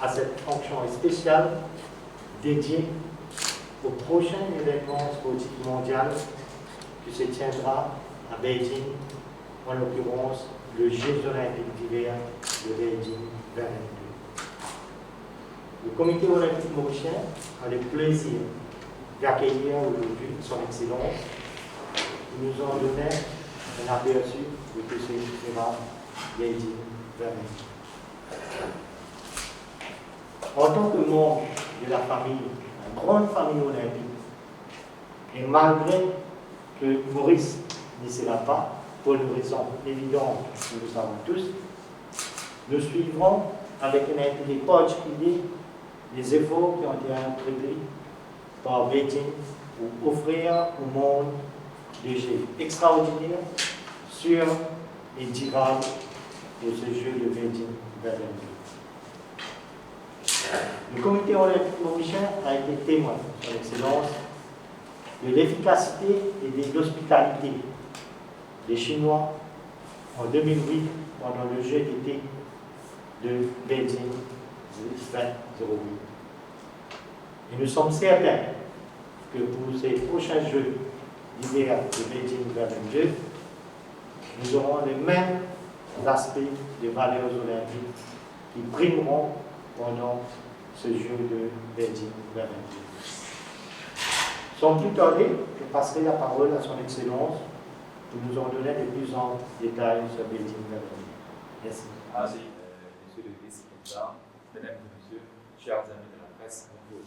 à cette fonction spéciale dédiée au prochain événement sportif mondial qui se tiendra à Beijing, en l'occurrence le Jeux olympiques d'hiver de Beijing 2022. Le comité olympique mauricien a le plaisir d'accueillir aujourd'hui son Excellence qui nous en donnait un aperçu de tout ce qui sera Beijing 2022. En tant que membre de la famille, la grande famille olympique, et malgré que Maurice n'y sera pas, pour une raison évidente que nous savons tous, nous suivrons avec un intérêt particulier les efforts qui ont été entrepris par Beijing pour offrir au monde des jeux extraordinaires, sûrs et durables de ce jeu de Beijing 2022. Le comité olympique mauricien a été témoin, son Excellence, de l'efficacité et de l'hospitalité des Chinois en 2008 pendant le jeu d'été de Beijing 2008. Et nous sommes certains que pour ces prochains Jeux d'hiver de Beijing 2022, nous aurons les mêmes aspects des valeurs olympiques qui primeront pendant ce jeu de Beijing 2022. Sans plus tarder, je passerai la parole à son Excellence pour nous en donner de plus en détails sur Beijing 2022. Merci. Merci, Monsieur le vice-président, Mesdames et Messieurs, chers amis de la presse, bonjour.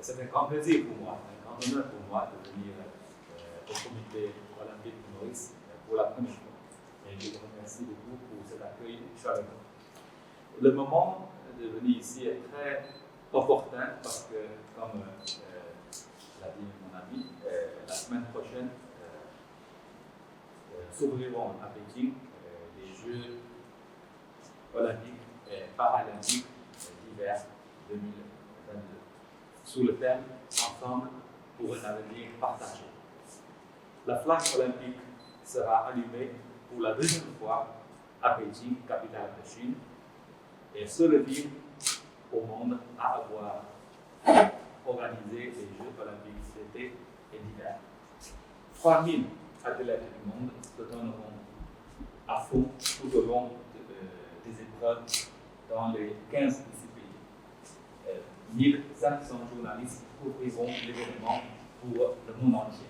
C'est un grand plaisir pour moi, un grand honneur pour moi de venir au comité olympique de Maurice pour la première fois. Et je vous remercie beaucoup pour cet accueil chaleureux. Le moment de venir ici est très opportun parce que, comme l'a dit mon ami, la semaine prochaine s'ouvriront à Beijing les Jeux olympiques et paralympiques d'hiver 2022, sous le thème Ensemble pour un avenir partagé. La flamme olympique sera allumée pour la deuxième fois à Beijing, capitale de Chine, et seule ville au monde à avoir organisé les Jeux olympiques d'été et d'hiver. 3000 athlètes du monde se donneront à fond tout au long des épreuves dans les 15 disciplines. 1500 journalistes couvriront l'événement pour le monde entier.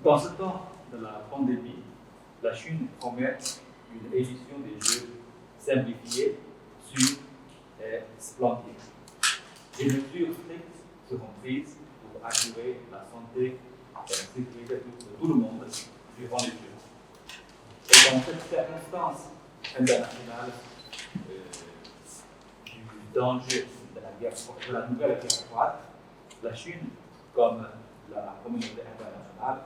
Dans ce temps de la pandémie, la Chine promet une édition des Jeux simplifiée, sûre et splendide. Des mesures strictes seront prises pour assurer la santé et la sécurité de tout le monde durant les Jeux. Et dans cette circonstance internationale du danger de la nouvelle guerre froide, la Chine, comme la communauté internationale,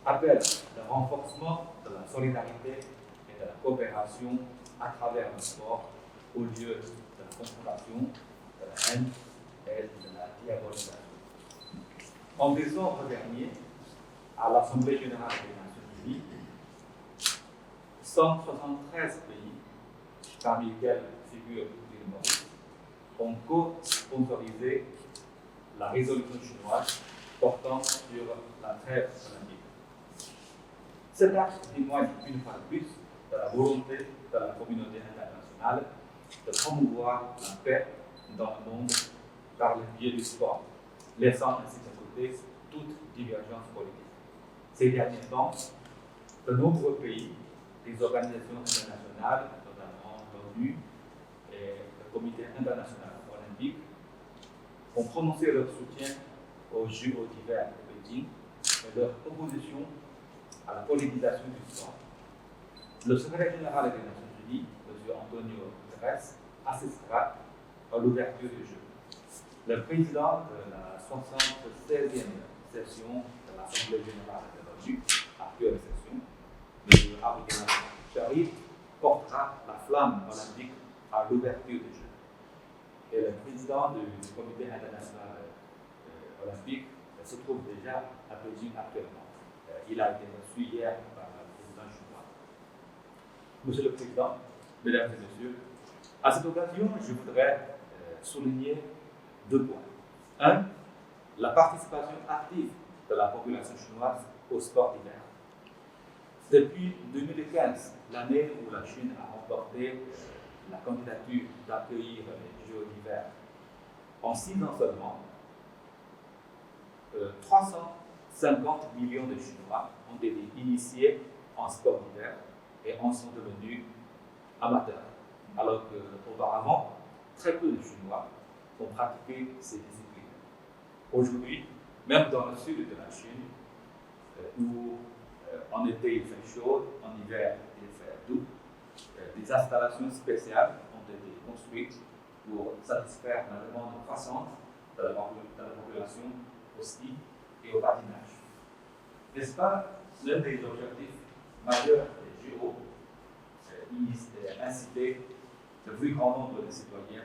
appelle le renforcement de la solidarité et de la coopération à travers le sport au lieu de la confrontation, de la haine et de la diabolisation. En décembre dernier, à l'Assemblée générale des Nations Unies, 173 pays, parmi lesquels figure l'île Maurice, ont co-sponsorisé la résolution chinoise portant sur la trêve olympique. Cet acte témoigne une fois de plus de la volonté de la communauté internationale de promouvoir la paix dans le monde par le biais du sport, laissant ainsi de côté toute divergence politique. Ces derniers temps, de nombreux pays, les organisations internationales, notamment l'ONU et le Comité international olympique, ont prononcé leur soutien aux Jeux d'hiver de Beijing et leur opposition à la politisation du sport. Le secrétaire général des Nations Unies, M. Antonio Guterres, assistera à l'ouverture du jeu. Le président de la 76e session de l'Assemblée générale de l'ONU, actuelle session, M. Abdel Sharif, portera la flamme olympique à l'ouverture du jeu. Et le président du Comité international olympique se trouve déjà à Beijing actuellement. Il a été reçu hier par le président chinois. Monsieur le Président, Mesdames et Messieurs, À cette occasion, je voudrais souligner 2 points. 1. La participation active de la population chinoise au sport d'hiver. Depuis 2015, l'année où la Chine a remporté la candidature d'accueillir les Jeux d'hiver, en 6 ans seulement, 350 millions de Chinois ont été initiés en sport d'hiver et en sont devenus amateurs, alors qu'auparavant, très peu de Chinois ont pratiqué ces disciplines. Aujourd'hui, même dans le sud de la Chine, où en été il fait chaud, en hiver il fait doux, des installations spéciales ont été construites pour satisfaire la demande croissante de la population au ski et au patinage. N'est-ce pas l'un des objectifs majeurs des JO, inciter le plus grand nombre de citoyens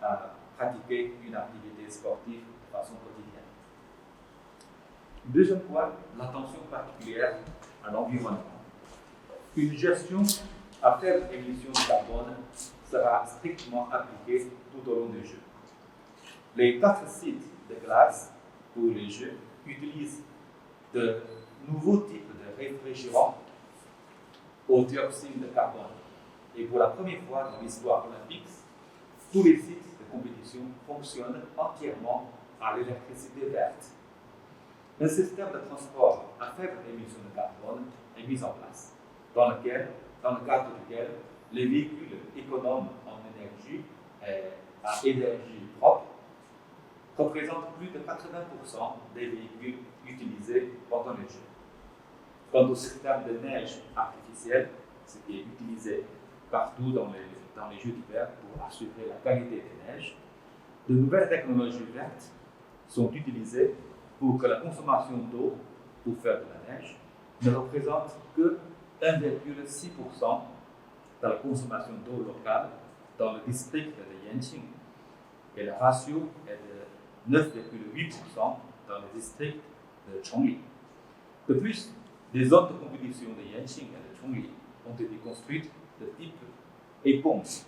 à pratiquer une activité sportive de façon quotidienne? Deuxième point, l'attention particulière à l'environnement. Une gestion à faible émission de carbone sera strictement appliquée tout au long des Jeux. Les 4 sites de glace pour les Jeux utilisent de nouveaux types de réfrigérants au dioxyde de carbone. Et pour la première fois dans l'histoire olympique, tous les sites de compétition fonctionnent entièrement à l'électricité verte. Un système de transport à faible émission de carbone est mis en place, dans le cadre duquel les véhicules économes en énergie et à énergie propre représentent plus de 80% des véhicules utilisés pendant les Jeux. Quant au système de neige artificielle, ce qui est utilisé partout dans les Jeux d'hiver pour assurer la qualité des neiges, de nouvelles technologies vertes sont utilisées pour que la consommation d'eau pour faire de la neige ne représente que 1,6% de la consommation d'eau locale dans le district de Yanqing, et le ratio est de 9,8% dans le district de Chongli. De plus, des zones de compétition de Yanqing et de Chongli ont été construites de type éponge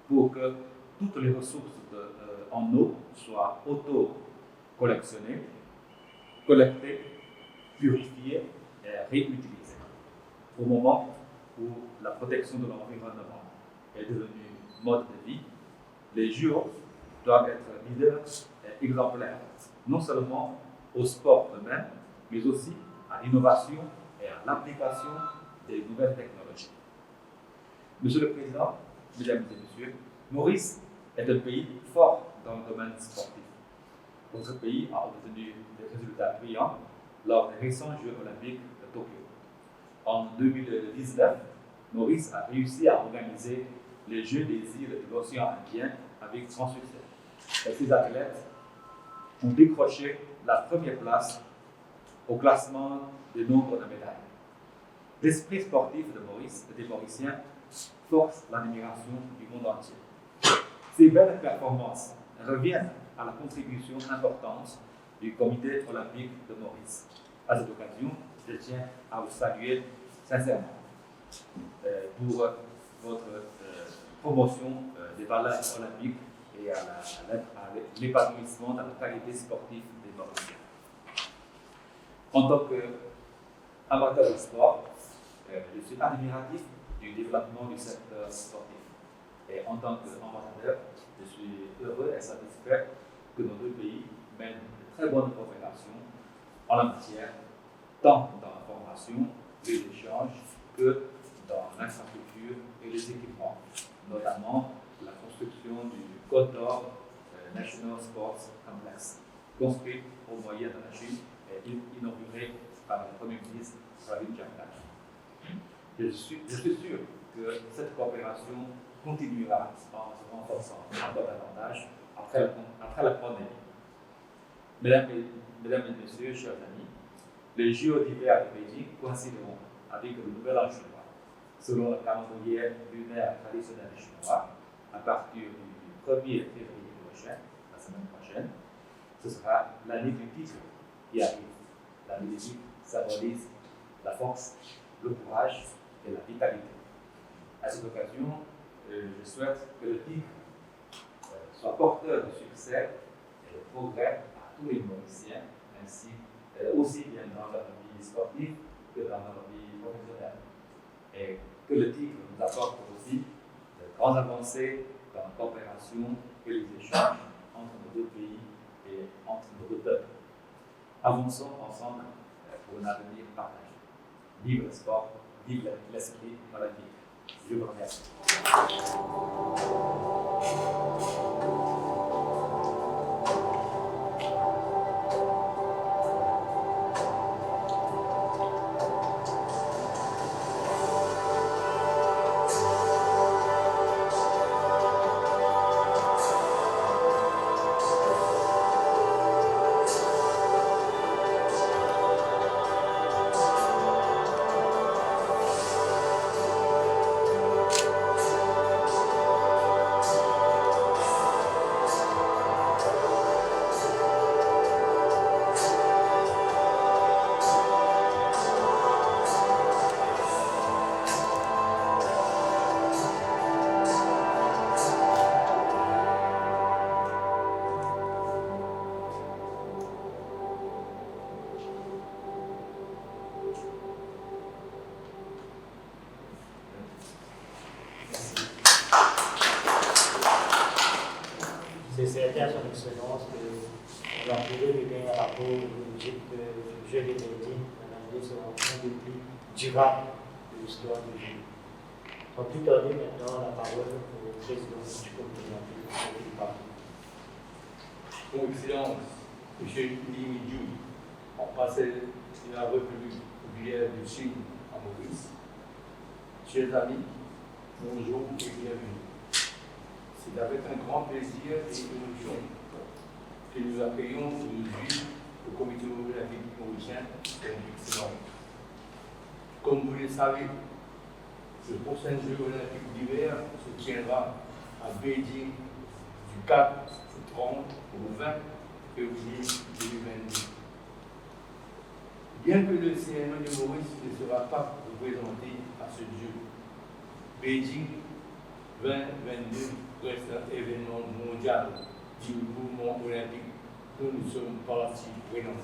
pour que toutes les ressources en eau soient auto-collectionnées, collectées, purifiées et réutilisées. Au moment où la protection de l'environnement est devenue mode de vie, les JO doivent être leaders et exemplaires, non seulement au sport eux-mêmes, mais aussi à l'innovation et à l'application des nouvelles technologies. Monsieur le Président, Mesdames et Messieurs, Maurice est un pays fort dans le domaine sportif. Notre pays a obtenu des résultats brillants lors des récents Jeux olympiques de Tokyo. En 2019, Maurice a réussi à organiser les Jeux des îles de l'océan Indien avec grand succès. Et ses athlètes ont décroché la première place au classement des nombres de médailles. L'esprit sportif de Maurice et des Mauriciens force l'admiration du monde entier. Ces belles performances reviennent à la contribution importante du Comité olympique de Maurice. À cette occasion, je tiens à vous saluer sincèrement pour votre promotion des valeurs olympiques et à l'épanouissement de la qualité sportive des Mauriciens. En tant qu'amateur de sport, je suis admiratif du développement du secteur sportif. Et en tant qu'ambassadeur, je suis heureux et satisfait que nos deux pays mènent de très bonnes coopérations en la matière, tant dans la formation, les échanges, que dans l'infrastructure et les équipements, notamment la construction du Côte d'Or National Sports Complex, construit au moyen de la Chine et inauguré par le Premier ministre Pravin Gordhan. Je suis sûr que cette coopération continuera en se renforçant encore davantage après la pandémie. Mesdames et Messieurs, chers amis, les JO d'hiver de Beijing coïncideront avec le nouvel an chinois. Selon le calendrier lunaire traditionnel chinois, à partir du 1er février prochain, la semaine prochaine, ce sera l'année du tigre qui arrive. L'année du tigre symbolise la force, le courage et la vitalité. À cette occasion, je souhaite que le titre soit porteur de succès et de progrès à tous les Mauriciens, ainsi aussi bien dans leur vie sportive que dans leur vie professionnelle. Et que le titre nous apporte aussi de grandes avancées dans la coopération et les échanges entre nos deux pays et entre nos deux peuples. Avançons ensemble pour un avenir partagé. Vive le sport, vive l'esprit olympique. Je vous remercie. C'est certain, son excellence, qu'on va trouver les rapports logiques du jeu des Bédines, analyser sur un point de vue durable de l'histoire du jeu. Sans plus tarder maintenant la parole au président du comité olympique. Son Excellence, M. Limi Diouf, ambassadeur de la République populaire de Chine à Maurice. Chers amis, bonjour et bienvenue. C'est avec un grand plaisir et émotion que nous accueillons aujourd'hui au Comité olympique mauricien, Son Excellence. Comme vous le savez, le prochain Jeux olympiques d'hiver se tiendra à Beijing du 4 au 30 au 20 février 2022. Bien que le CNO de Maurice ne sera pas représenté à ce jeu, Beijing 2022 reste un événement mondial du mouvement olympique dont nous sommes partie prenante.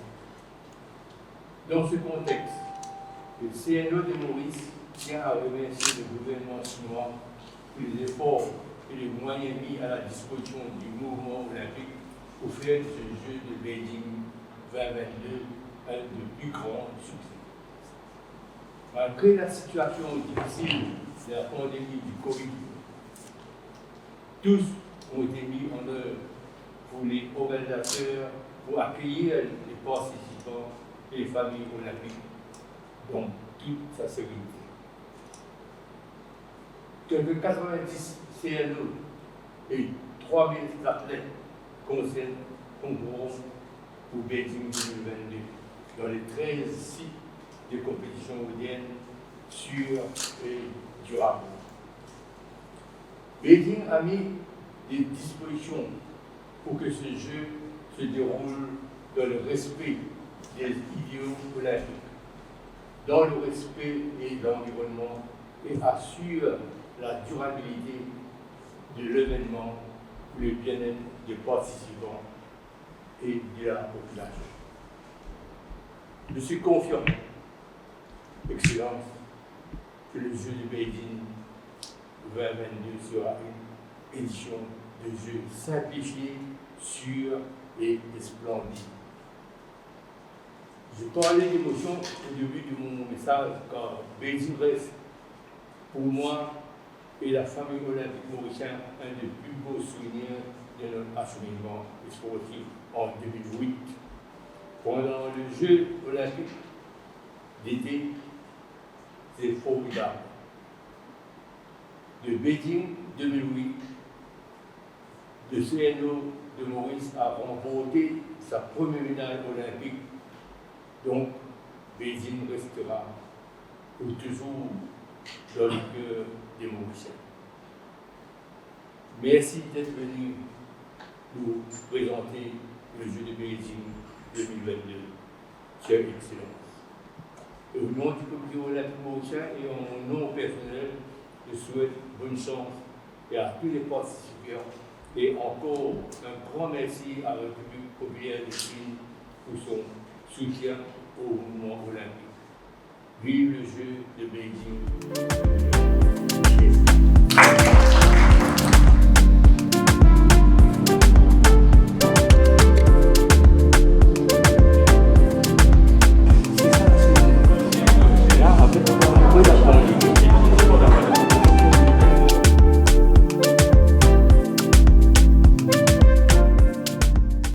Dans ce contexte, le CNO de Maurice tient à remercier le gouvernement chinois pour les efforts et les moyens mis à la disposition du mouvement olympique pour faire de ce jeu de Beijing 2022 un des plus grands succès. Malgré la situation difficile de la pandémie du Covid, tous ont été mis en œuvre pour les organisateurs, pour accueillir les participants et les familles olympiques dans toute sa sécurité. Quelques 90 CNO et 3000 athlètes concourront pour Beijing 2022 dans les 13 sites de compétition mondiale sûrs et durables. Beijing a mis des dispositions pour que ce jeu se déroule dans le respect des idéaux olympiques, dans le respect de l'environnement et assure la durabilité de l'événement pour le bien-être des participants et de la population. Je suis confiant, Excellence, que le jeu de Beijing 2022 sera une édition de jeu simplifiée, sûre et splendide. Je parlais d'émotion au début de mon message, car Beijing reste, pour moi et la famille olympique mauricienne, un des plus beaux souvenirs de notre acheminement sportif en 2008. Pendant le jeu olympique d'été, c'est formidable. De Beijing 2008, le CNO de Maurice a remporté sa première médaille olympique, donc Beijing restera pour toujours dans le cœur des Mauriciens. Merci d'être venu nous présenter le jeu de Beijing 2022, chère Excellence. Au nom du Comité olympique mauricien et en mon nom personnel, je souhaite bonne chance et à tous les participants. Et encore un grand merci à la République populaire de Chine pour son soutien au mouvement olympique. Vive le jeu de Beijing!